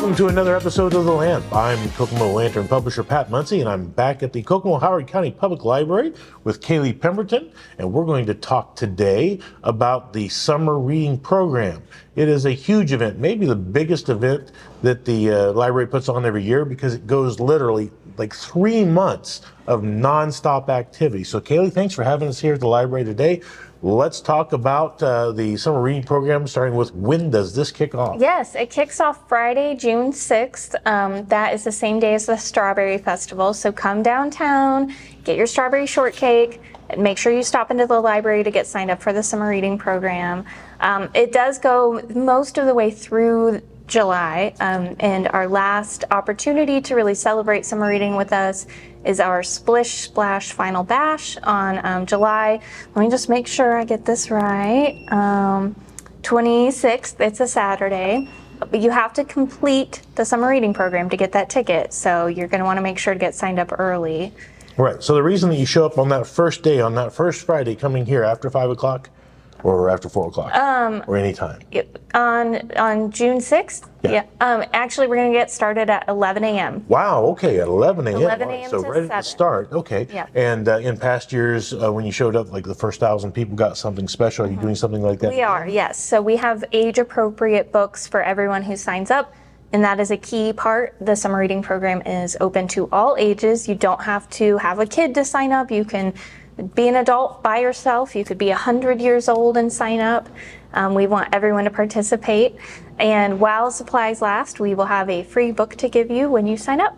Welcome to another episode of The Lamp. I'm Kokomo Lantern Publisher Pat Munsey, and I'm back at the Kokomo Howard County Public Library with Caele Pemberton, and we're going to talk today about the summer reading program. It is a huge event, maybe the biggest event that the library puts on every year, because it goes literally like 3 months of nonstop activity. So Caele, thanks for having us here at the library today. Let's talk about the summer reading program, starting with, when does this kick off? Yes, it kicks off Friday, June 6th. That is the same day as the Strawberry Festival. So come downtown, get your strawberry shortcake, and make sure you stop into the library to get signed up for the summer reading program. It does go most of the way through July, and our last opportunity to really celebrate summer reading with us is our Splish Splash Final Bash on July. Let me just make sure I get this right. 26th, it's a Saturday. But you have to complete the summer reading program to get that ticket, so you're going to want to make sure to get signed up early. Right, so the reason that you show up on that first day, on that first Friday, coming here after 5 o'clock or after 4 o'clock, or any time? On June 6th? Yeah. Actually, we're going to get started at 11 a.m. Wow, okay, at 11 a.m. 11 a.m. So to right at the 7. start, okay. Yeah. And in past years, when you showed up, like the first 1,000 people got something special. Are you doing something like that? We are, yes. So we have age-appropriate books for everyone who signs up, and that is a key part. The summer reading program is open to all ages. You don't have to have a kid to sign up. You can be an adult by yourself. You could be 100 years old and sign up. We want everyone to participate. And while supplies last, we will have a free book to give you when you sign up.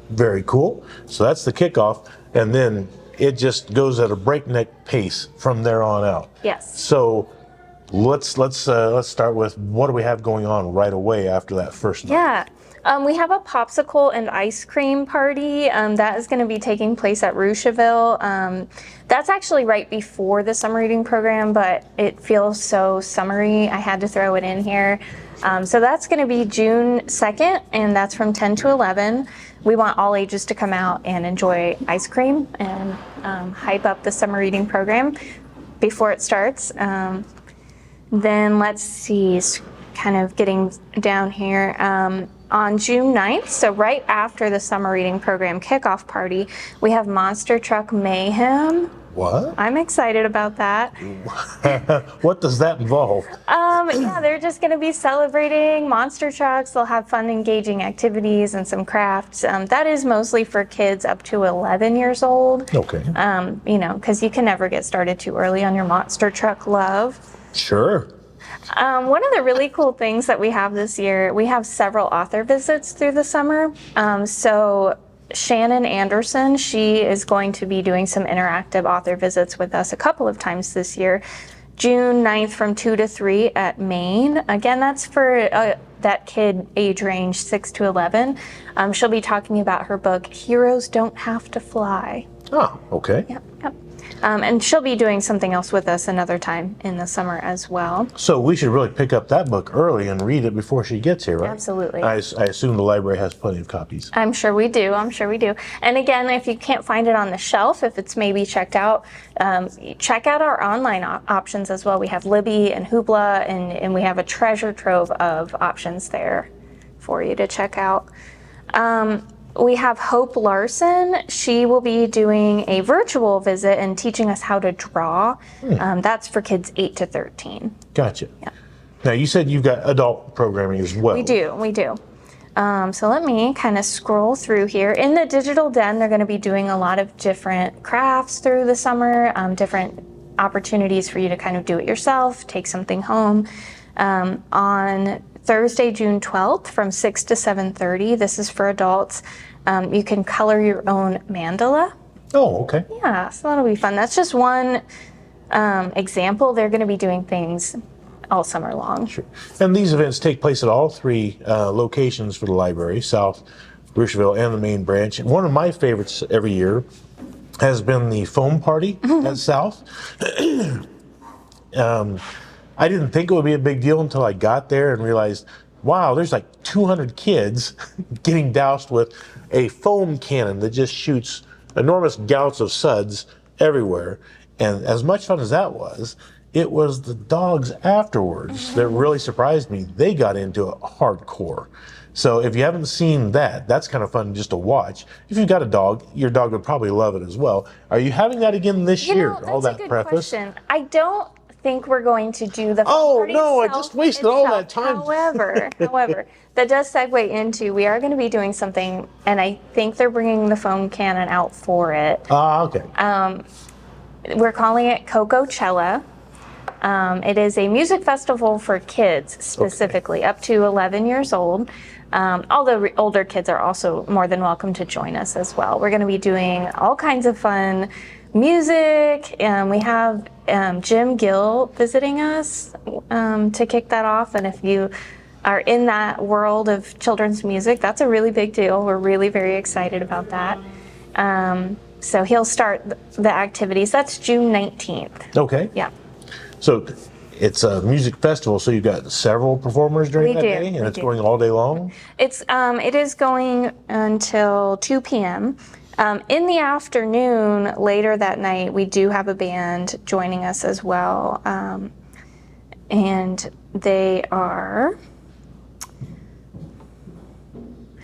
Very cool. So that's the kickoff, and then it just goes at a breakneck pace from there on out. Yes. So let's start with, what do we have going on right away after that first night? Yeah. We have a popsicle and ice cream party that is going to be taking place at Rocheville. That's actually right before the summer reading program, but it feels so summery, I had to throw it in here. So that's going to be June 2nd, and that's from 10 to 11. We want all ages to come out and enjoy ice cream and hype up the summer reading program before it starts. Then let's see, kind of getting down here. On June 9th, so right after the summer reading program kickoff party, we have Monster Truck Mayhem. What? I'm excited about that. What does that involve? Yeah, they're just going to be celebrating monster trucks. They'll have fun, engaging activities and some crafts. That is mostly for kids up to 11 years old. Okay. Because you can never get started too early on your monster truck love. Sure. One of the really cool things that we have this year, we have several author visits through the summer. So Shannon Anderson, she is going to be doing some interactive author visits with us a couple of times this year. June 9th from 2 to 3 at Maine. Again, that's for that kid age range 6 to 11. She'll be talking about her book, Heroes Don't Have to Fly. Oh, okay. Yep. And she'll be doing something else with us another time in the summer as well. So we should really pick up that book early and read it before she gets here, right? Absolutely. I assume the library has plenty of copies. I'm sure we do. And again, if you can't find it on the shelf, if it's maybe checked out, check out our online options as well. We have Libby and Hoopla, and we have a treasure trove of options there for you to check out. We have Hope Larson. She will be doing a virtual visit and teaching us how to draw. That's for kids 8 to 13. Gotcha. Yeah. Now, you said you've got adult programming as well. We do. So let me kind of scroll through here. In the Digital Den, they're going to be doing a lot of different crafts through the summer, different opportunities for you to kind of do it yourself, take something home. On Thursday, June 12th from 6 to 7:30, this is for adults. You can color your own mandala. Oh, okay. Yeah, so that'll be fun. That's just one example. They're going to be doing things all summer long. Sure. And these events take place at all 3 locations for the library, South, Rocheville, and the main branch. And one of my favorites every year has been the foam party at South. I didn't think it would be a big deal until I got there and realized, wow, there's like 200 kids getting doused with a foam cannon that just shoots enormous gouts of suds everywhere. And as much fun as that was, it was the dogs afterwards that really surprised me. They got into it hardcore. So if you haven't seen that, that's kind of fun just to watch. If you've got a dog, your dog would probably love it as well. Are you having that again this year? That's All that a good preface. question. I don't think we're going to do the Oh, party no, I itself. just wasted all that time. However, that does segue into we are going to be doing something, and I think they're bringing the foam cannon out for it. Ah, okay. We're calling it Coachella. It is a music festival for kids specifically, up to 11 years old. Although older kids are also more than welcome to join us as well. We're going to be doing all kinds of fun music. We have Jim Gill visiting us to kick that off. And if you are in that world of children's music, that's a really big deal. We're really very excited about that. So he'll start the activities. That's June 19th. Okay. Yeah. So it's a music festival, so you've got several performers during that day, and it's going all day long? It is going until 2 p.m. In the afternoon, later that night, we do have a band joining us as well. And they are...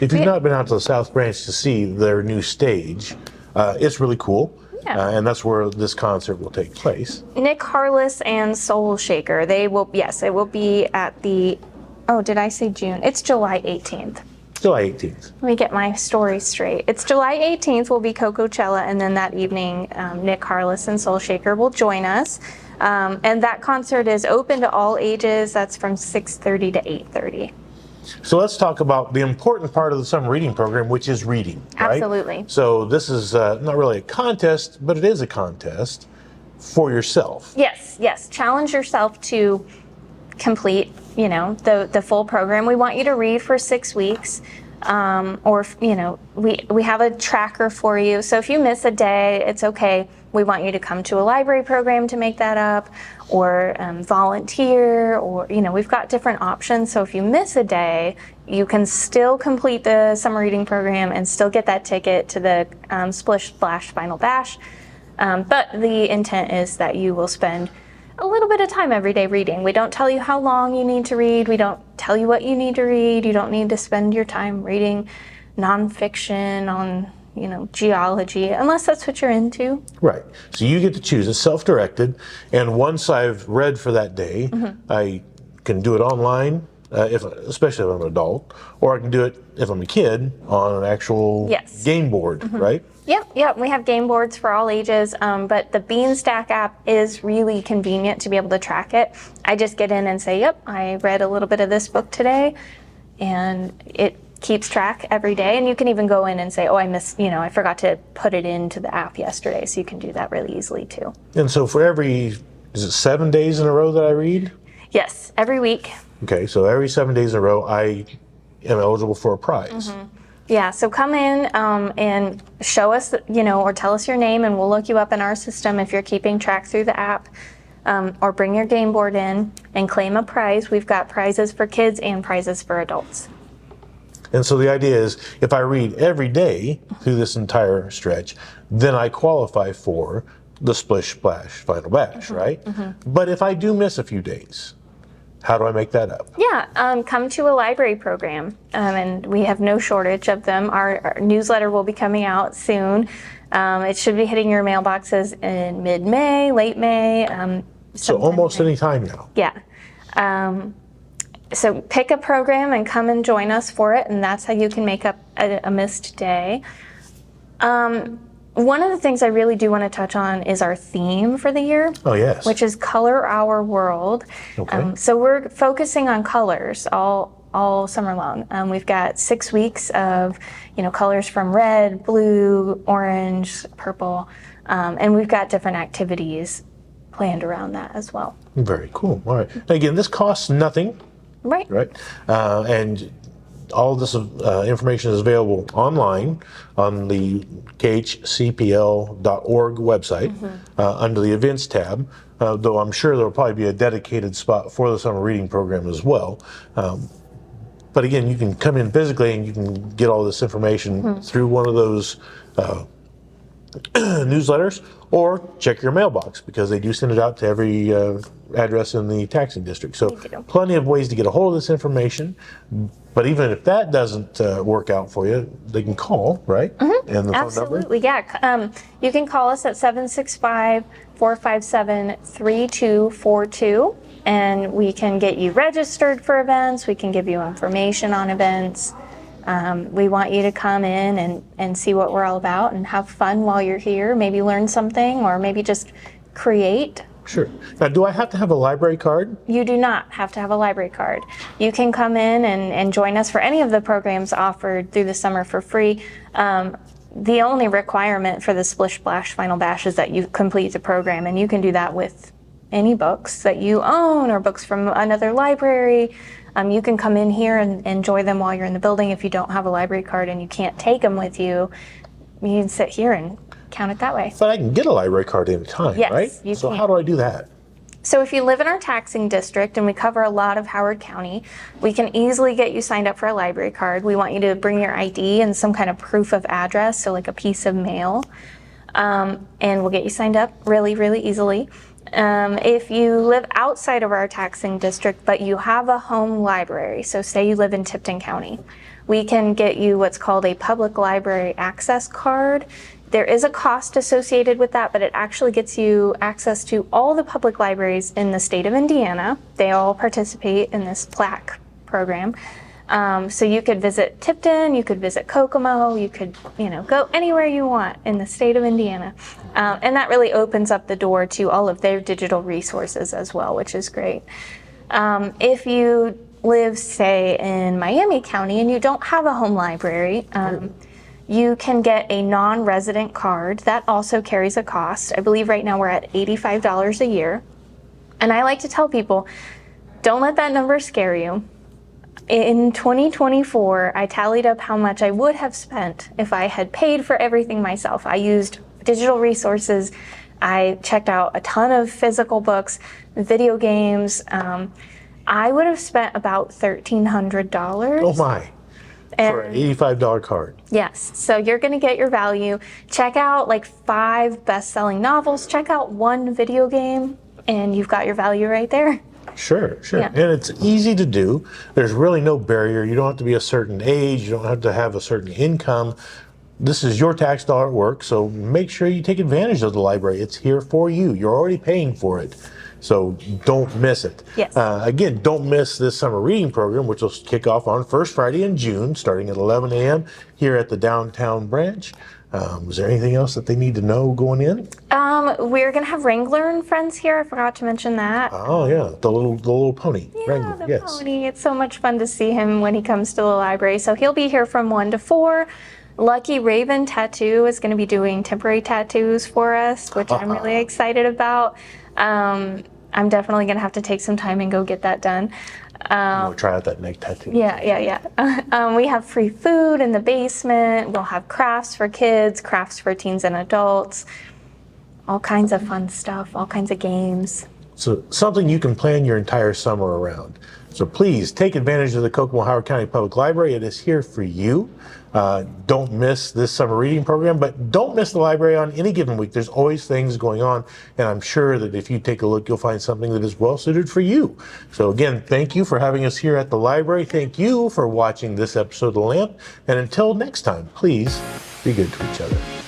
If you've not been out to the South Branch to see their new stage, it's really cool. Yeah. And that's where this concert will take place. Nick Harless and Soul Shaker. They will, yes, it will be at the, oh, did I say June? It's July 18th. July 18th. Let me get my story straight. It's July 18th will be Coachella, and then that evening, Nick Harless and Soul Shaker will join us. And that concert is open to all ages. That's from 6:30 to 8:30. So let's talk about the important part of the summer reading program, which is reading. Right? Absolutely. So this is not really a contest, but it is a contest for yourself. Yes, yes. Challenge yourself to complete, the full program. We want you to read for 6 weeks. We have a tracker for you. So if you miss a day, it's okay. We want you to come to a library program to make that up, or volunteer, or, we've got different options. So if you miss a day, you can still complete the summer reading program and still get that ticket to the Splish Splash Final Bash. But the intent is that you will spend a little bit of time every day reading. We don't tell you how long you need to read. We don't tell you what you need to read. You don't need to spend your time reading nonfiction on, geology, unless that's what you're into. Right. So you get to choose. It's self-directed. And once I've read for that day, I can do it online, especially if I'm an adult, or I can do it if I'm a kid on an actual game board, right? Yep. We have game boards for all ages, but the Beanstack app is really convenient to be able to track it. I just get in and say, yep, I read a little bit of this book today, and it keeps track every day. And you can even go in and say, oh, I forgot to put it into the app yesterday, so you can do that really easily too. And so for is it 7 days in a row that I read? Yes, every week. Okay, so every 7 days in a row, I am eligible for a prize. Yeah, so come in and show us, or tell us your name, and we'll look you up in our system if you're keeping track through the app, or bring your game board in and claim a prize. We've got prizes for kids and prizes for adults. And so the idea is, if I read every day through this entire stretch, then I qualify for the Splish Splash Final Bash, right? But if I do miss a few days, how do I make that up? Yeah, come to a library program, and we have no shortage of them. Our newsletter will be coming out soon. It should be hitting your mailboxes in mid-May, late May. So almost any time now. Yeah. So pick a program and come and join us for it, and that's how you can make up a missed day. One of the things I really do want to touch on is our theme for the year. Oh, yes. Which is Color Our World. Okay. So we're focusing on colors all summer long. We've got 6 weeks of, colors from red, blue, orange, purple, and we've got different activities planned around that as well. Very cool. All right. Again, this costs nothing. Right. Right. And all this information is available online on the khcpl.org website under the events tab, though I'm sure there will probably be a dedicated spot for the summer reading program as well. But again, you can come in physically and you can get all this information through one of those newsletters, or check your mailbox, because they do send it out to every address in the taxing district. So plenty of ways to get a hold of this information. But even if that doesn't work out for you, they can call, right? And the phone number? Absolutely, yeah. You can call us at 765-457-3242, and we can get you registered for events. We can give you information on events. We want you to come in and see what we're all about and have fun while you're here. Maybe learn something, or maybe just create. Sure. Now, do I have to have a library card? You do not have to have a library card. You can come in and join us for any of the programs offered through the summer for free. The only requirement for the Splish Splash Final Bash is that you complete the program, and you can do that with any books that you own or books from another library. You can come in here and enjoy them while you're in the building. If you don't have a library card and you can't take them with you, you can sit here and count it that way. But I can get a library card anytime, Yes, right? you So can. how do I do that? So if you live in our taxing district, and we cover a lot of Howard County, we can easily get you signed up for a library card. We want you to bring your ID and some kind of proof of address, so like a piece of mail, and we'll get you signed up really, really easily. If you live outside of our taxing district, but you have a home library, so say you live in Tipton County, we can get you what's called a public library access card. There is a cost associated with that, but it actually gets you access to all the public libraries in the state of Indiana. They all participate in this plaque program. So you could visit Tipton, you could visit Kokomo, you could, go anywhere you want in the state of Indiana. And that really opens up the door to all of their digital resources as well, which is great. If you live, say, in Miami County and you don't have a home library, you can get a non-resident card. That also carries a cost. I believe right now we're at $85 a year. And I like to tell people, don't let that number scare you. In 2024, I tallied up how much I would have spent if I had paid for everything myself. I used digital resources. I checked out a ton of physical books, video games. I would have spent about $1,300. Oh my. For an $85 card. Yes, so you're going to get your value. Check out like 5 best-selling novels. Check out 1 video game, and you've got your value right there. Sure. Yeah. And it's easy to do. There's really no barrier. You don't have to be a certain age. You don't have to have a certain income. This is your tax dollar at work, so make sure you take advantage of the library. It's here for you. You're already paying for it. So don't miss it. Yes. Again, don't miss this summer reading program, which will kick off on first Friday in June, starting at 11 a.m. here at the downtown branch. Is there anything else that they need to know going in? We're going to have Wrangler and Friends here. I forgot to mention that. Oh, yeah, the little pony. Yeah, Wrangler, the yes. pony. It's so much fun to see him when he comes to the library. So he'll be here from 1 to 4. Lucky Raven Tattoo is going to be doing temporary tattoos for us, which I'm really excited about. I'm definitely going to have to take some time and go get that done. We'll try out that neck tattoo. Yeah. We have free food in the basement. We'll have crafts for kids, crafts for teens and adults, all kinds of fun stuff, all kinds of games. So something you can plan your entire summer around. So please take advantage of the Kokomo Howard County Public Library. It is here for you. Don't miss this summer reading program, but don't miss the library on any given week. There's always things going on, and I'm sure that if you take a look, you'll find something that is well suited for you. So again, thank you for having us here at the library. Thank you for watching this episode of The Lamp. And until next time, please be good to each other.